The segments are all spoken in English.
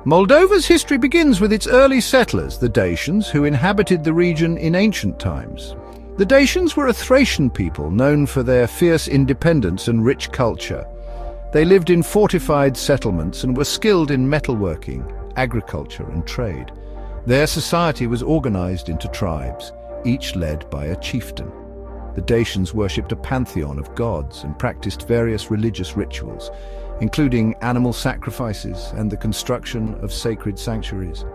Moldova's history begins with its early settlers, the Dacians, who inhabited the region in ancient times. The Dacians were a Thracian people known for their fierce independence and rich culture. They lived in fortified settlements and were skilled in metalworking, agriculture and trade. Their society was organized into tribes, each led by a chieftain. The Dacians worshipped a pantheon of gods and practiced various religious rituals, including animal sacrifices and the construction of sacred sanctuaries.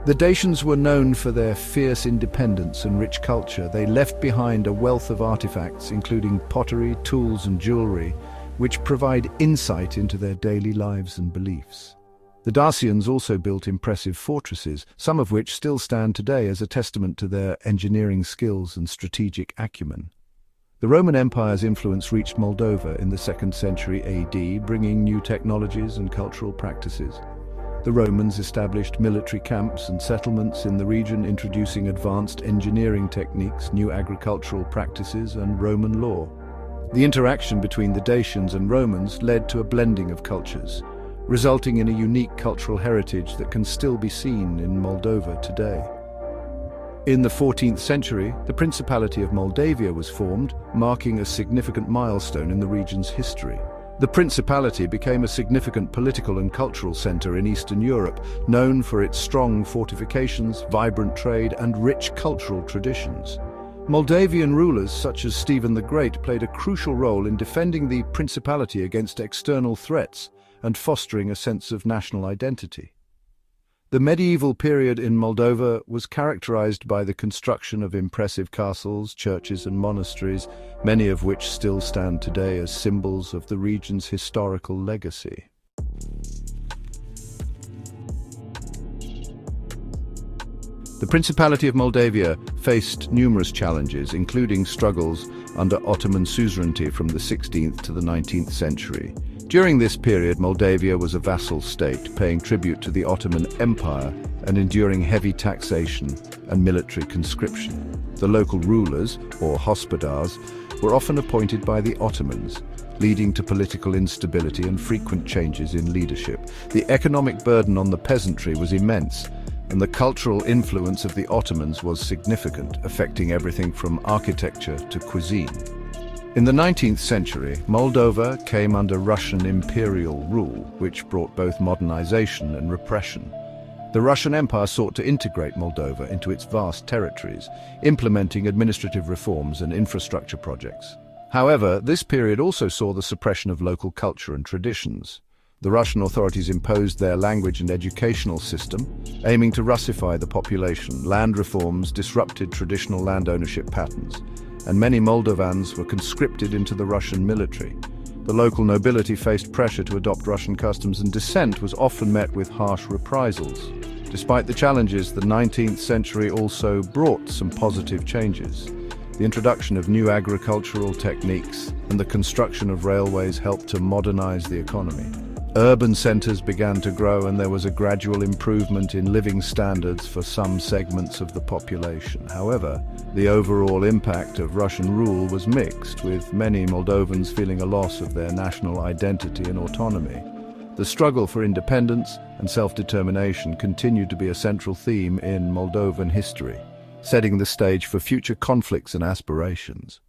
The Dacians were known for their fierce independence and rich culture. They left behind a wealth of artifacts, including pottery, tools and jewelry, which provide insight into their daily lives and beliefs. The Dacians also built impressive fortresses, some of which still stand today as a testament to their engineering skills and strategic acumen. The Roman Empire's influence reached Moldova in the 2nd century AD, bringing new technologies and cultural practices. The Romans established military camps and settlements in the region, introducing advanced engineering techniques, new agricultural practices, and Roman law. The interaction between the Dacians and Romans led to a blending of cultures, resulting in a unique cultural heritage that can still be seen in Moldova today. In the 14th century, the Principality of Moldavia was formed, marking a significant milestone in the region's history. The Principality became a significant political and cultural center in Eastern Europe, known for its strong fortifications, vibrant trade, and rich cultural traditions. Moldavian rulers such as Stephen the Great played a crucial role in defending the Principality against external threats and fostering a sense of national identity. The medieval period in Moldova was characterized by the construction of impressive castles, churches and monasteries, many of which still stand today as symbols of the region's historical legacy. The Principality of Moldavia faced numerous challenges, including struggles under Ottoman suzerainty from the 16th to the 19th century. During this period, Moldavia was a vassal state, paying tribute to the Ottoman Empire and enduring heavy taxation and military conscription. The local rulers, or hospodars, were often appointed by the Ottomans, leading to political instability and frequent changes in leadership. The economic burden on the peasantry was immense, and the cultural influence of the Ottomans was significant, affecting everything from architecture to cuisine. In the 19th century, Moldova came under Russian imperial rule, which brought both modernization and repression. The Russian Empire sought to integrate Moldova into its vast territories, implementing administrative reforms and infrastructure projects. However, this period also saw the suppression of local culture and traditions. The Russian authorities imposed their language and educational system, aiming to Russify the population. Land reforms disrupted traditional land ownership patterns, and many Moldovans were conscripted into the Russian military. The local nobility faced pressure to adopt Russian customs, and dissent was often met with harsh reprisals. Despite the challenges, the 19th century also brought some positive changes. The introduction of new agricultural techniques and the construction of railways helped to modernize the economy. Urban centers began to grow, and there was a gradual improvement in living standards for some segments of the population. However, the overall impact of Russian rule was mixed, with many Moldovans feeling a loss of their national identity and autonomy. The struggle for independence and self-determination continued to be a central theme in Moldovan history, setting the stage for future conflicts and aspirations.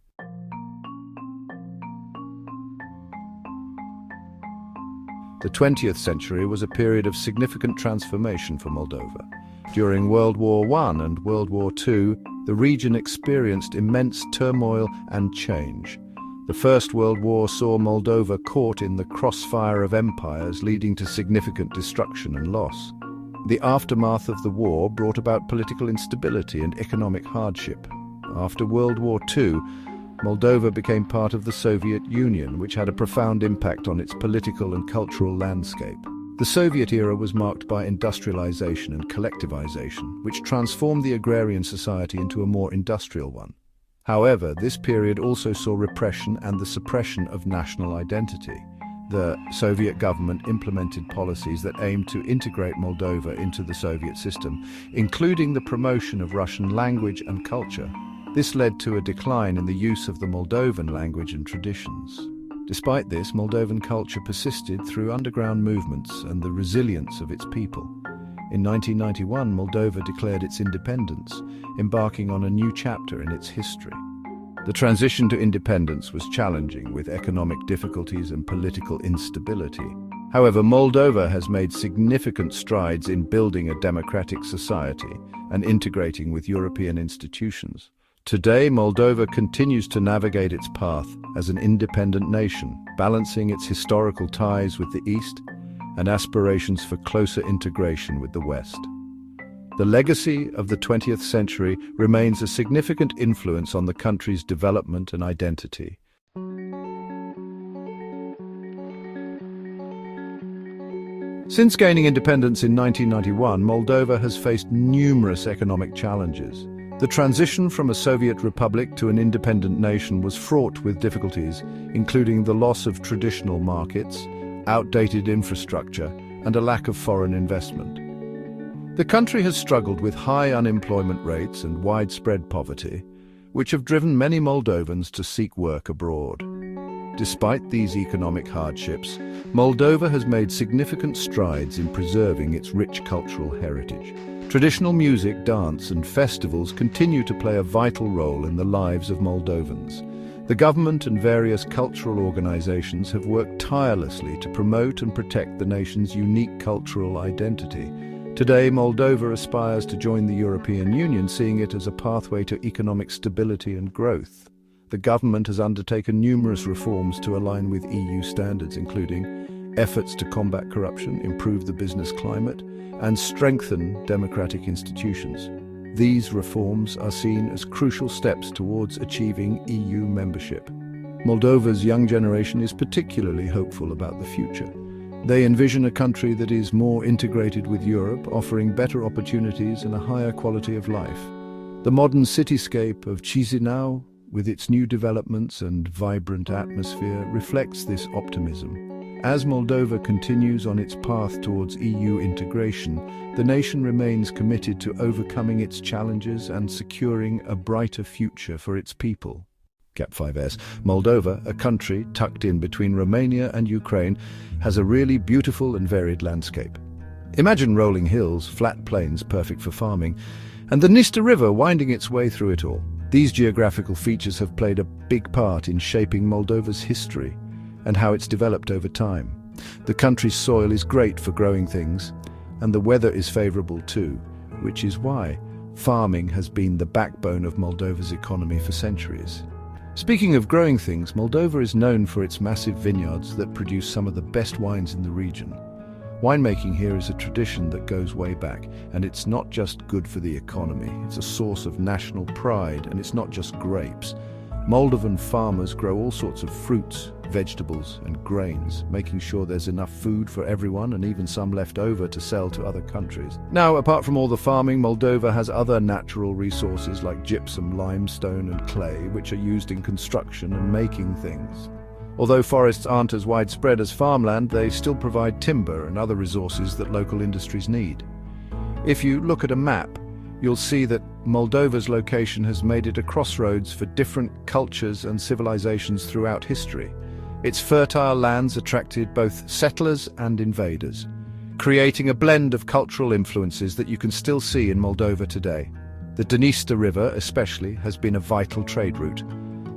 The 20th century was a period of significant transformation for Moldova. During World War I and World War II, the region experienced immense turmoil and change. The First World War saw Moldova caught in the crossfire of empires, leading to significant destruction and loss. The aftermath of the war brought about political instability and economic hardship. After World War II, Moldova became part of the Soviet Union, which had a profound impact on its political and cultural landscape. The Soviet era was marked by industrialization and collectivization, which transformed the agrarian society into a more industrial one. However, this period also saw repression and the suppression of national identity. The Soviet government implemented policies that aimed to integrate Moldova into the Soviet system, including the promotion of Russian language and culture. This led to a decline in the use of the Moldovan language and traditions. Despite this, Moldovan culture persisted through underground movements and the resilience of its people. In 1991, Moldova declared its independence, embarking on a new chapter in its history. The transition to independence was challenging, with economic difficulties and political instability. However, Moldova has made significant strides in building a democratic society and integrating with European institutions. Today, Moldova continues to navigate its path as an independent nation, balancing its historical ties with the East and aspirations for closer integration with the West. The legacy of the 20th century remains a significant influence on the country's development and identity. Since gaining independence in 1991, Moldova has faced numerous economic challenges. The transition from a Soviet republic to an independent nation was fraught with difficulties, including the loss of traditional markets, outdated infrastructure, and a lack of foreign investment. The country has struggled with high unemployment rates and widespread poverty, which have driven many Moldovans to seek work abroad. Despite these economic hardships, Moldova has made significant strides in preserving its rich cultural heritage. Traditional music, dance, and festivals continue to play a vital role in the lives of Moldovans. The government and various cultural organizations have worked tirelessly to promote and protect the nation's unique cultural identity. Today, Moldova aspires to join the European Union, seeing it as a pathway to economic stability and growth. The government has undertaken numerous reforms to align with EU standards, including efforts to combat corruption, improve the business climate, and strengthen democratic institutions. These reforms are seen as crucial steps towards achieving EU membership. Moldova's young generation is particularly hopeful about the future. They envision a country that is more integrated with Europe, offering better opportunities and a higher quality of life. The modern cityscape of Chisinau, with its new developments and vibrant atmosphere, reflects this optimism. As Moldova continues on its path towards EU integration, the nation remains committed to overcoming its challenges and securing a brighter future for its people. Gap 5S. Moldova, a country tucked in between Romania and Ukraine, has a really beautiful and varied landscape. Imagine rolling hills, flat plains perfect for farming, and the Dniester River winding its way through it all. These geographical features have played a big part in shaping Moldova's history and how it's developed over time. The country's soil is great for growing things, and the weather is favorable too, which is why farming has been the backbone of Moldova's economy for centuries. Speaking of growing things, Moldova is known for its massive vineyards that produce some of the best wines in the region. Winemaking here is a tradition that goes way back, and it's not just good for the economy, it's a source of national pride, and it's not just grapes. Moldovan farmers grow all sorts of fruits, vegetables, and grains, making sure there's enough food for everyone and even some left over to sell to other countries. Now, apart from all the farming, Moldova has other natural resources like gypsum, limestone, and clay, which are used in construction and making things. Although forests aren't as widespread as farmland, they still provide timber and other resources that local industries need. If you look at a map, you'll see that Moldova's location has made it a crossroads for different cultures and civilizations throughout history. Its fertile lands attracted both settlers and invaders, creating a blend of cultural influences that you can still see in Moldova today. The Dniester River, especially, has been a vital trade route,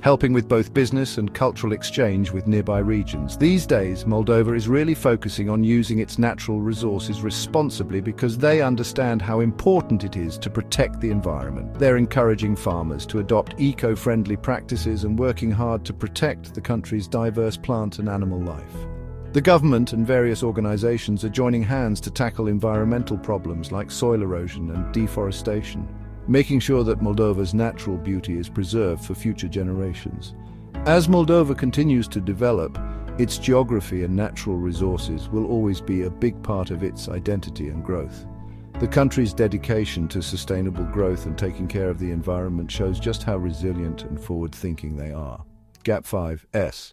helping with both business and cultural exchange with nearby regions. These days, Moldova is really focusing on using its natural resources responsibly because they understand how important it is to protect the environment. They're encouraging farmers to adopt eco-friendly practices and working hard to protect the country's diverse plant and animal life. The government and various organizations are joining hands to tackle environmental problems like soil erosion and deforestation, making sure that Moldova's natural beauty is preserved for future generations. As Moldova continues to develop, its geography and natural resources will always be a big part of its identity and growth. The country's dedication to sustainable growth and taking care of the environment shows just how resilient and forward-thinking they are. Gap 5S.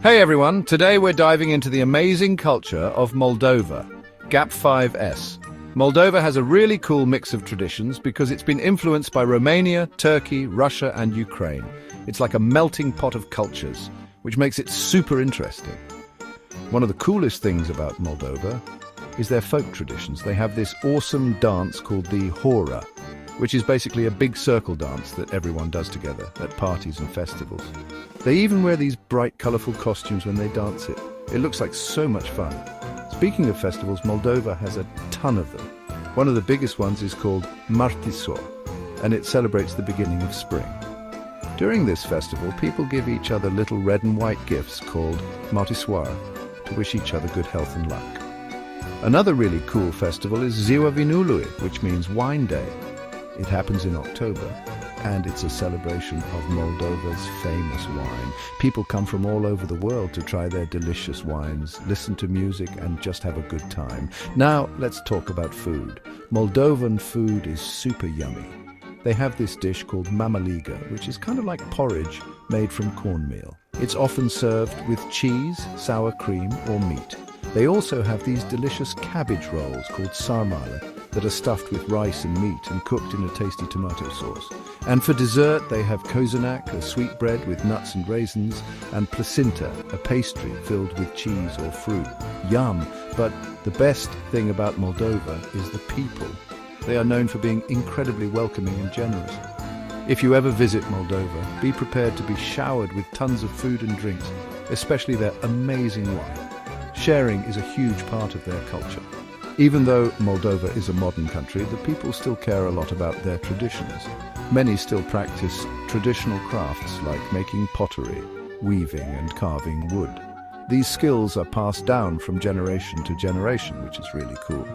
Hey everyone, today we're diving into the amazing culture of Moldova. Gap 5S. Moldova has a really cool mix of traditions because it's been influenced by Romania, Turkey, Russia, and Ukraine. It's like a melting pot of cultures, which makes it super interesting. One of the coolest things about Moldova is their folk traditions. They have this awesome dance called the hora, which is basically a big circle dance that everyone does together at parties and festivals. They even wear these bright, colourful costumes when they dance it. It looks like so much fun. Speaking of festivals, Moldova has a ton of them. One of the biggest ones is called Martisor, and it celebrates the beginning of spring. During this festival, people give each other little red and white gifts called Martisoar to wish each other good health and luck. Another really cool festival is Ziua Vinului, which means Wine Day. It happens in October, and it's a celebration of Moldova's famous wine. People come from all over the world to try their delicious wines, listen to music, and just have a good time. Now, let's talk about food. Moldovan food is super yummy. They have this dish called mamaliga, which is kind of like porridge made from cornmeal. It's often served with cheese, sour cream, or meat. They also have these delicious cabbage rolls called sarmale that are stuffed with rice and meat and cooked in a tasty tomato sauce. And for dessert, they have kozenak, a sweet bread with nuts and raisins, and placinta, a pastry filled with cheese or fruit. Yum! But the best thing about Moldova is the people. They are known for being incredibly welcoming and generous. If you ever visit Moldova, be prepared to be showered with tons of food and drinks, especially their amazing wine. Sharing is a huge part of their culture. Even though Moldova is a modern country, the people still care a lot about their traditions. Many still practice traditional crafts like making pottery, weaving and carving wood. These skills are passed down from generation to generation, which is really cool.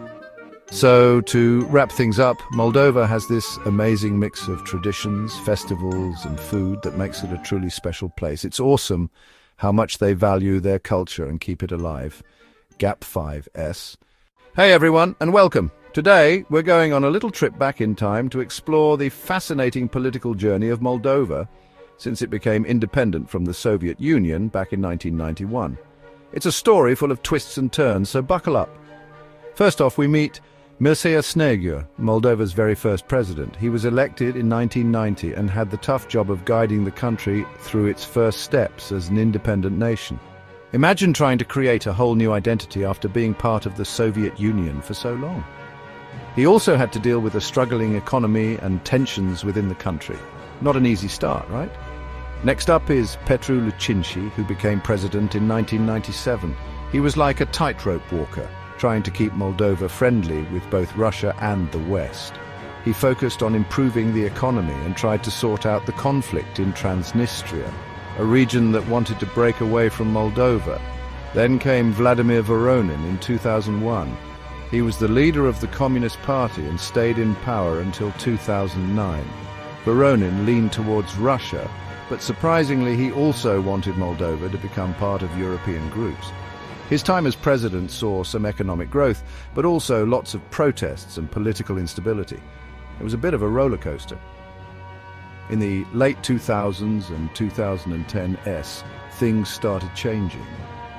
So, to wrap things up, Moldova has this amazing mix of traditions, festivals and food that makes it a truly special place. It's awesome how much they value their culture and keep it alive. Gap 5S. Hey everyone, and welcome. Today, we're going on a little trip back in time to explore the fascinating political journey of Moldova since it became independent from the Soviet Union back in 1991. It's a story full of twists and turns, so buckle up. First off, we meet Mircea Snegur, Moldova's very first president. He was elected in 1990 and had the tough job of guiding the country through its first steps as an independent nation. Imagine trying to create a whole new identity after being part of the Soviet Union for so long. He also had to deal with a struggling economy and tensions within the country. Not an easy start, right? Next up is Petru Lucinci, who became president in 1997. He was like a tightrope walker, trying to keep Moldova friendly with both Russia and the West. He focused on improving the economy and tried to sort out the conflict in Transnistria, a region that wanted to break away from Moldova. Then came Vladimir Voronin in 2001. He was the leader of the Communist Party and stayed in power until 2009. Voronin leaned towards Russia, but surprisingly he also wanted Moldova to become part of European groups. His time as president saw some economic growth, but also lots of protests and political instability. It was a bit of a roller coaster. In the late 2000s and 2010s, things started changing.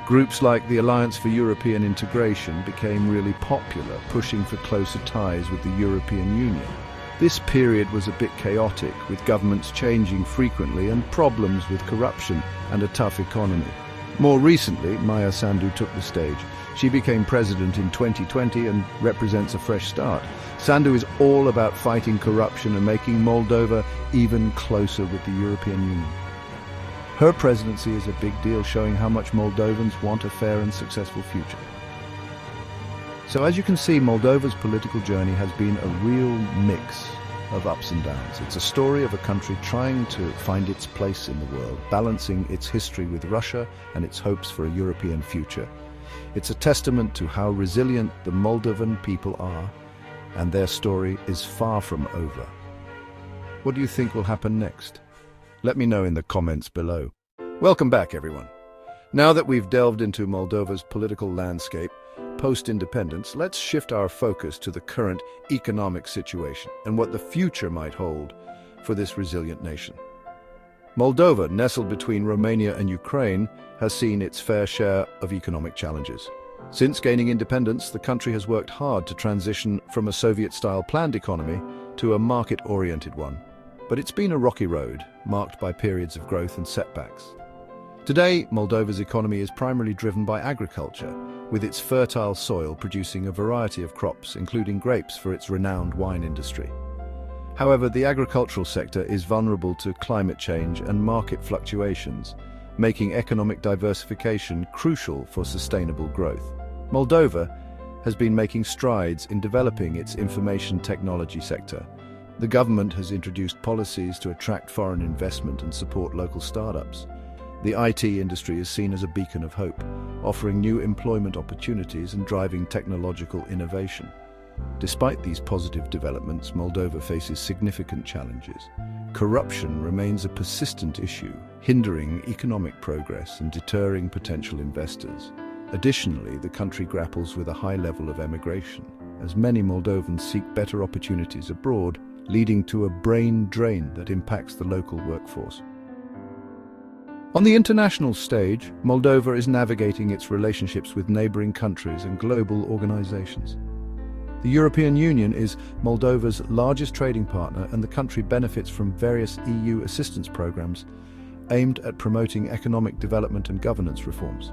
Groups like the Alliance for European Integration became really popular, pushing for closer ties with the European Union. This period was a bit chaotic, with governments changing frequently and problems with corruption and a tough economy. More recently, Maia Sandu took the stage. She became president in 2020 and represents a fresh start. Sandu is all about fighting corruption and making Moldova even closer with the European Union. Her presidency is a big deal, showing how much Moldovans want a fair and successful future. So as you can see, Moldova's political journey has been a real mix of ups and downs. It's a story of a country trying to find its place in the world, balancing its history with Russia and its hopes for a European future. It's a testament to how resilient the Moldovan people are, and their story is far from over. What do you think will happen next? Let me know in the comments below. Welcome back, everyone. Now that we've delved into Moldova's political landscape, post-independence, let's shift our focus to the current economic situation and what the future might hold for this resilient nation. Moldova, nestled between Romania and Ukraine, has seen its fair share of economic challenges. Since gaining independence, the country has worked hard to transition from a Soviet-style planned economy to a market-oriented one. But it's been a rocky road, marked by periods of growth and setbacks. Today, Moldova's economy is primarily driven by agriculture, with its fertile soil producing a variety of crops, including grapes for its renowned wine industry. However, the agricultural sector is vulnerable to climate change and market fluctuations, making economic diversification crucial for sustainable growth. Moldova has been making strides in developing its information technology sector. The government has introduced policies to attract foreign investment and support local startups. The IT industry is seen as a beacon of hope, offering new employment opportunities and driving technological innovation. Despite these positive developments, Moldova faces significant challenges. Corruption remains a persistent issue, hindering economic progress and deterring potential investors. Additionally, the country grapples with a high level of emigration, as many Moldovans seek better opportunities abroad, leading to a brain drain that impacts the local workforce. On the international stage, Moldova is navigating its relationships with neighboring countries and global organizations. The European Union is Moldova's largest trading partner, and the country benefits from various EU assistance programs aimed at promoting economic development and governance reforms.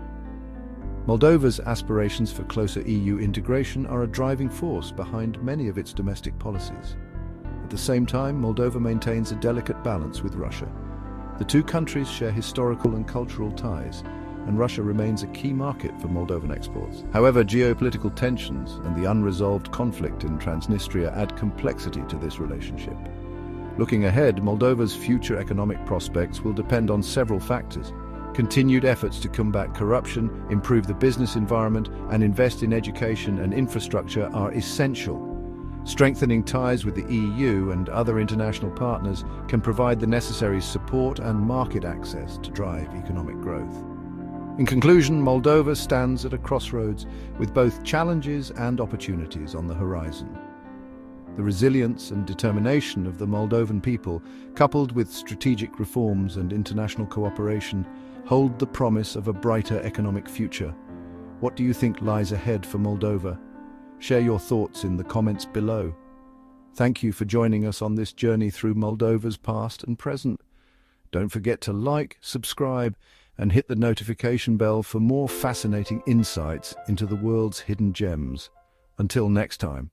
Moldova's aspirations for closer EU integration are a driving force behind many of its domestic policies. At the same time, Moldova maintains a delicate balance with Russia. The two countries share historical and cultural ties, and Russia remains a key market for Moldovan exports. However, geopolitical tensions and the unresolved conflict in Transnistria add complexity to this relationship. Looking ahead, Moldova's future economic prospects will depend on several factors. Continued efforts to combat corruption, improve the business environment, and invest in education and infrastructure are essential. Strengthening ties with the EU and other international partners can provide the necessary support and market access to drive economic growth. In conclusion, Moldova stands at a crossroads with both challenges and opportunities on the horizon. The resilience and determination of the Moldovan people, coupled with strategic reforms and international cooperation, hold the promise of a brighter economic future. What do you think lies ahead for Moldova? Share your thoughts in the comments below. Thank you for joining us on this journey through Moldova's past and present. Don't forget to like, subscribe, and hit the notification bell for more fascinating insights into the world's hidden gems. Until next time.